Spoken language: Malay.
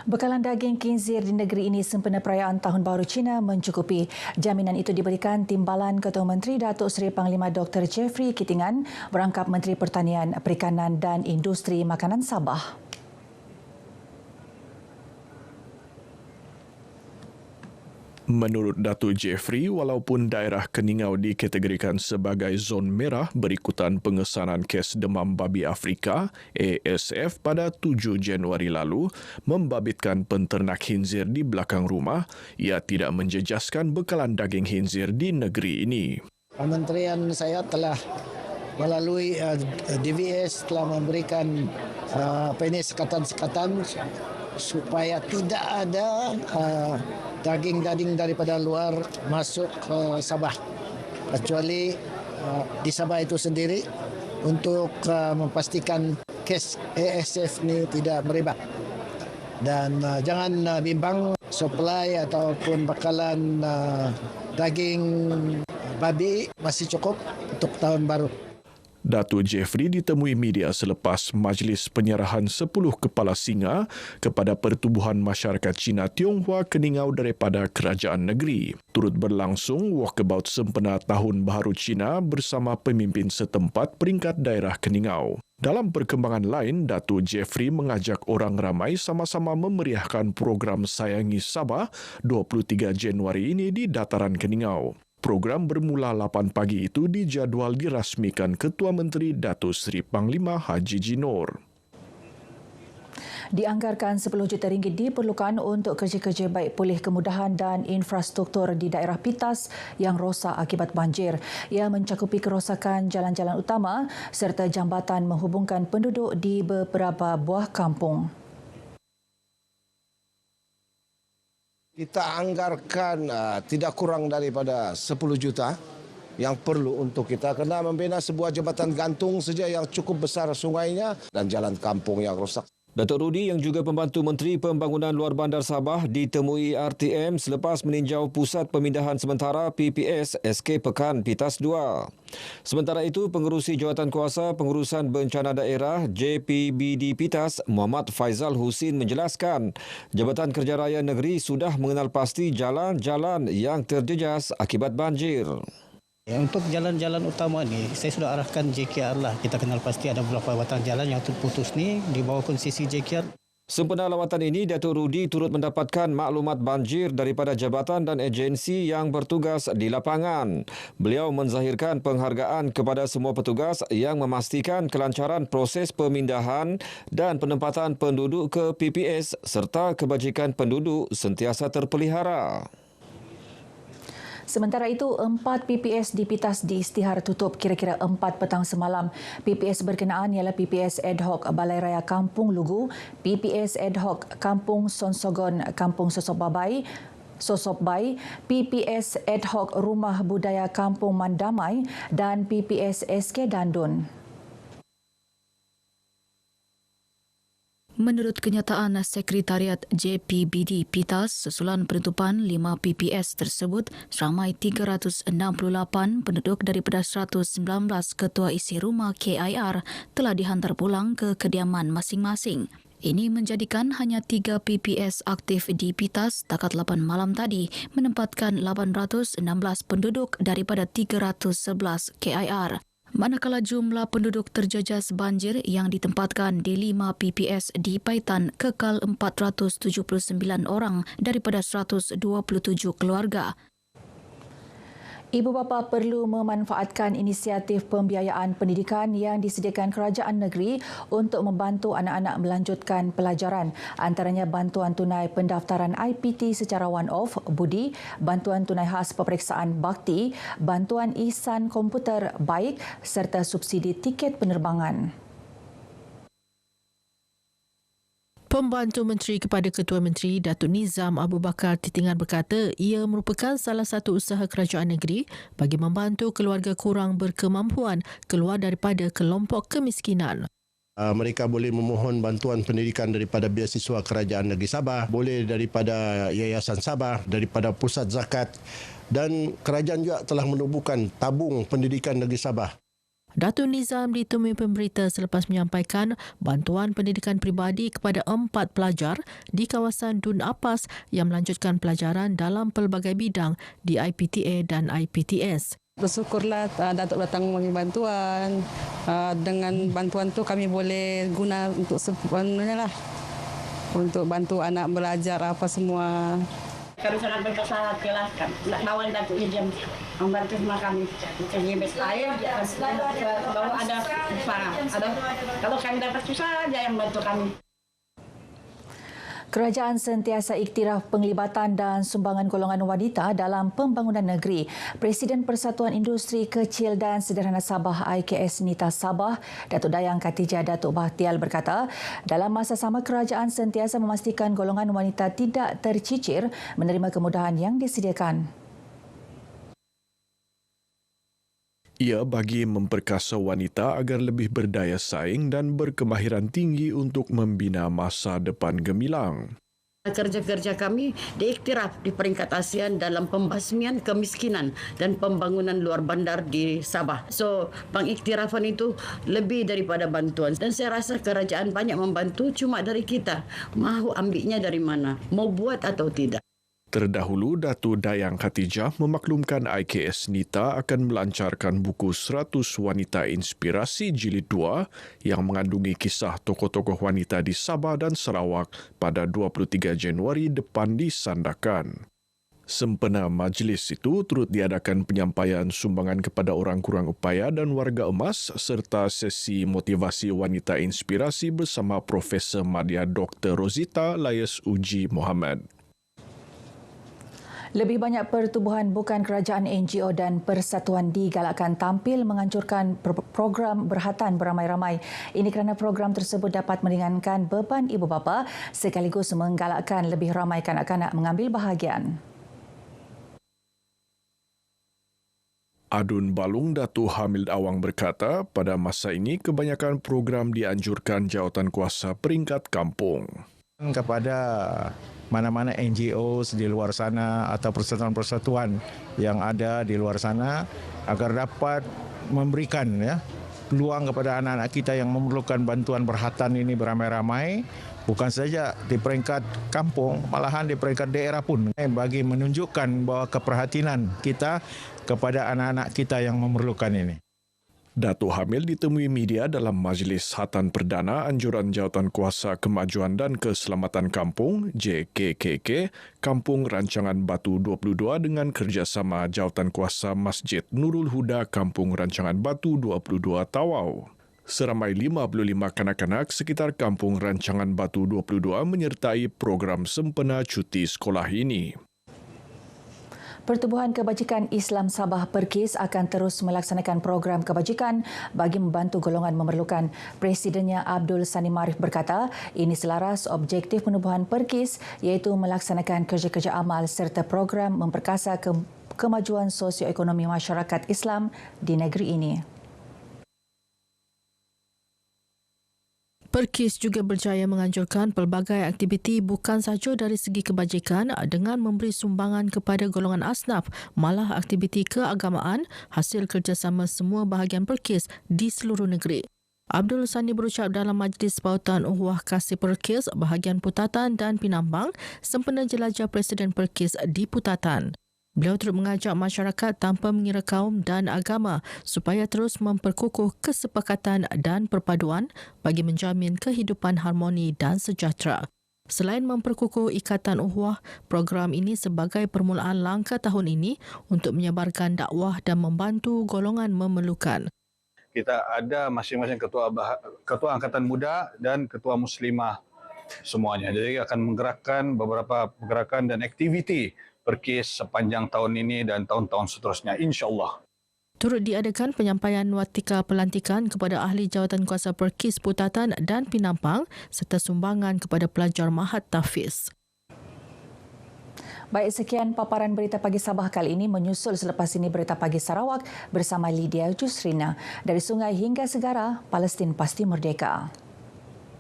Bekalan daging khinzir di negeri ini sempena perayaan Tahun Baru Cina mencukupi. Jaminan itu diberikan Timbalan Ketua Menteri Datuk Seri Panglima Dr. Jeffrey Kitingan berangkap Menteri Pertanian, Perikanan dan Industri Makanan Sabah. Menurut Datuk Jeffrey, walaupun daerah Keningau dikategorikan sebagai zon merah berikutan pengesanan kes demam babi Afrika ASF pada 7 Januari lalu membabitkan penternak khinzir di belakang rumah, ia tidak menjejaskan bekalan daging khinzir di negeri ini. Kementerian saya telah melalui DVS telah memberikan sekatan-sekatan supaya tidak ada daging-daging daripada luar masuk ke Sabah, kecuali di Sabah itu sendiri untuk memastikan kes ASF ni tidak merebak. Dan jangan bimbang, supply ataupun bekalan daging babi masih cukup untuk tahun baru. Datuk Jeffrey ditemui media selepas majlis penyerahan 10 kepala singa kepada Pertubuhan Masyarakat Cina Tionghoa Keningau daripada kerajaan negeri. Turut berlangsung walkabout sempena Tahun Baharu Cina bersama pemimpin setempat peringkat daerah Keningau. Dalam perkembangan lain, Datuk Jeffrey mengajak orang ramai sama-sama memeriahkan program Sayangi Sabah 23 Januari ini di dataran Keningau. Program bermula 8 pagi itu dijadual dirasmikan Ketua Menteri Datuk Seri Panglima Haji Jinor. Dianggarkan RM10 juta diperlukan untuk kerja-kerja baik pulih kemudahan dan infrastruktur di daerah Pitas yang rosak akibat banjir. Ia mencakupi kerosakan jalan-jalan utama serta jambatan menghubungkan penduduk di beberapa buah kampung. Kita anggarkan tidak kurang daripada 10 juta yang perlu untuk kita kena membina sebuah jambatan gantung saja yang cukup besar sungainya dan jalan kampung yang rosak. Datuk Rudi yang juga pembantu Menteri Pembangunan Luar Bandar Sabah ditemui RTM selepas meninjau Pusat Pemindahan Sementara PPS SK Pekan Pitas 2. Sementara itu, Pengerusi Jawatankuasa Pengurusan Bencana Daerah JPBD Pitas Muhammad Faizal Husin menjelaskan Jabatan Kerja Raya Negeri sudah mengenal pasti jalan-jalan yang terjejas akibat banjir. Untuk jalan-jalan utama ni, saya sudah arahkan JKR lah. Kita kenal pasti ada beberapa batang jalan yang terputus ni di bawah konsesi JKR. Sempena lawatan ini, Datuk Rudi turut mendapatkan maklumat banjir daripada jabatan dan agensi yang bertugas di lapangan. Beliau menzahirkan penghargaan kepada semua petugas yang memastikan kelancaran proses pemindahan dan penempatan penduduk ke PPS serta kebajikan penduduk sentiasa terpelihara. Sementara itu, 4 PPS di Pitas diisytihar tutup kira-kira 4 petang semalam. PPS berkenaan ialah PPS Ad Hoc Balai Raya Kampung Lugu, PPS Ad Hoc Kampung Sonsogon Kampung Sosopbai, PPS Ad Hoc Rumah Budaya Kampung Mandamai dan PPS SK Dandun. Menurut kenyataan Sekretariat JPBD Pitas, sesulan penutupan 5 PPS tersebut, seramai 368 penduduk daripada 119 ketua isi rumah KIR telah dihantar pulang ke kediaman masing-masing. Ini menjadikan hanya 3 PPS aktif di Pitas setakat 8 malam tadi menempatkan 816 penduduk daripada 311 KIR. Manakala jumlah penduduk terjejas banjir yang ditempatkan di 5 PPS di Paitan kekal 479 orang daripada 127 keluarga. Ibu bapa perlu memanfaatkan inisiatif pembiayaan pendidikan yang disediakan kerajaan negeri untuk membantu anak-anak melanjutkan pelajaran. Antaranya bantuan tunai pendaftaran IPT secara one-off, budi, bantuan tunai khas peperiksaan bakti, bantuan ihsan komputer baik serta subsidi tiket penerbangan. Pembantu Menteri kepada Ketua Menteri Datuk Nizam Abu Bakar Titingan berkata ia merupakan salah satu usaha kerajaan negeri bagi membantu keluarga kurang berkemampuan keluar daripada kelompok kemiskinan. Mereka boleh memohon bantuan pendidikan daripada beasiswa Kerajaan Negeri Sabah, boleh daripada Yayasan Sabah, daripada Pusat Zakat dan kerajaan juga telah menubuhkan tabung pendidikan Negeri Sabah. Datuk Nizam ditemui pemberita selepas menyampaikan bantuan pendidikan peribadi kepada 4 pelajar di kawasan Dun Apas yang melanjutkan pelajaran dalam pelbagai bidang di IPTA dan IPTS. Bersyukurlah Datuk datang memberi bantuan. Dengan bantuan tu kami boleh guna untuk sebenarnya lah, untuk bantu anak belajar apa semua. Kami sangat berkesan kelas nak lawan Datuk Nizam membantu semua kami. Jadi saya bahwa ada kalau kami dapat susah dia yang bantu kami. Kerajaan sentiasa iktiraf penglibatan dan sumbangan golongan wanita dalam pembangunan negeri. Presiden Persatuan Industri Kecil dan Sederhana Sabah IKS Nita Sabah, Datuk Dayang Khatijah Datuk Bahtial berkata, dalam masa sama kerajaan sentiasa memastikan golongan wanita tidak tercicir menerima kemudahan yang disediakan. Ia bagi memperkasa wanita agar lebih berdaya saing dan berkemahiran tinggi untuk membina masa depan gemilang. Kerja-kerja kami diiktiraf di peringkat ASEAN dalam pembasmian kemiskinan dan pembangunan luar bandar di Sabah. So, pengiktirafan itu lebih daripada bantuan. Dan saya rasa kerajaan banyak membantu, cuma dari kita. Mahu ambilnya dari mana? Mau buat atau tidak? Terdahulu, Datuk Dayang Khatijah memaklumkan IKS Nita akan melancarkan buku 100 Wanita Inspirasi Jilid 2 yang mengandungi kisah tokoh-tokoh wanita di Sabah dan Sarawak pada 23 Januari depan di Sandakan. Sempena majlis itu turut diadakan penyampaian sumbangan kepada orang kurang upaya dan warga emas serta sesi motivasi wanita inspirasi bersama Profesor Madya Dr. Rosita Layes Uji Mohamad. Lebih banyak pertubuhan bukan kerajaan NGO dan persatuan digalakkan tampil menganjurkan program berhatan beramai-ramai. Ini kerana program tersebut dapat meringankan beban ibu bapa sekaligus menggalakkan lebih ramai kanak-kanak mengambil bahagian. Adun Balung Datuk Hamid Awang berkata, pada masa ini kebanyakan program dianjurkan Jawatankuasa peringkat kampung. Kepada mana-mana NGO di luar sana atau persatuan-persatuan yang ada di luar sana agar dapat memberikan peluang kepada anak-anak kita yang memerlukan bantuan berhatan ini beramai-ramai, bukan saja di peringkat kampung, malahan di peringkat daerah pun, bagi menunjukkan bahawa keperhatian kita kepada anak-anak kita yang memerlukan ini. Datuk Hamil ditemui media dalam Majlis Hatan Perdana Anjuran Jawatankuasa Kemajuan dan Keselamatan Kampung JKKK Kampung Rancangan Batu 22 dengan kerjasama Jawatankuasa Masjid Nurul Huda Kampung Rancangan Batu 22 Tawau. Seramai 55 kanak-kanak sekitar Kampung Rancangan Batu 22 menyertai program sempena cuti sekolah ini. Pertubuhan Kebajikan Islam Sabah Perkis akan terus melaksanakan program kebajikan bagi membantu golongan memerlukan. Presidennya Abdul Sani Marif berkata, ini selaras objektif penubuhan Perkis iaitu melaksanakan kerja-kerja amal serta program memperkasa kemajuan sosioekonomi masyarakat Islam di negeri ini. Perkis juga berjaya menganjurkan pelbagai aktiviti bukan sahaja dari segi kebajikan dengan memberi sumbangan kepada golongan asnaf, malah aktiviti keagamaan hasil kerjasama semua bahagian Perkis di seluruh negeri. Abdul Sani berucap dalam Majlis Pautan Uhuah Kasih Perkis bahagian Putatan dan Pinambang sempena jelajah Presiden Perkis di Putatan. Beliau turut mengajak masyarakat tanpa mengira kaum dan agama supaya terus memperkukuh kesepakatan dan perpaduan bagi menjamin kehidupan harmoni dan sejahtera. Selain memperkukuh ikatan ukhuwah, program ini sebagai permulaan langkah tahun ini untuk menyebarkan dakwah dan membantu golongan memerlukan. Kita ada masing-masing ketua angkatan muda dan ketua muslimah semuanya. Jadi akan menggerakkan beberapa pergerakan dan aktiviti Perkis sepanjang tahun ini dan tahun-tahun seterusnya, insya-Allah. Turut diadakan penyampaian watika pelantikan kepada ahli jawatankuasa Perkis Putatan dan Pinampang serta sumbangan kepada pelajar Mahat Tafiz. Baik, sekian paparan berita pagi Sabah kali ini, menyusul selepas ini berita pagi Sarawak bersama Lydia Jusrina. Dari sungai hingga segara, Palestin pasti merdeka.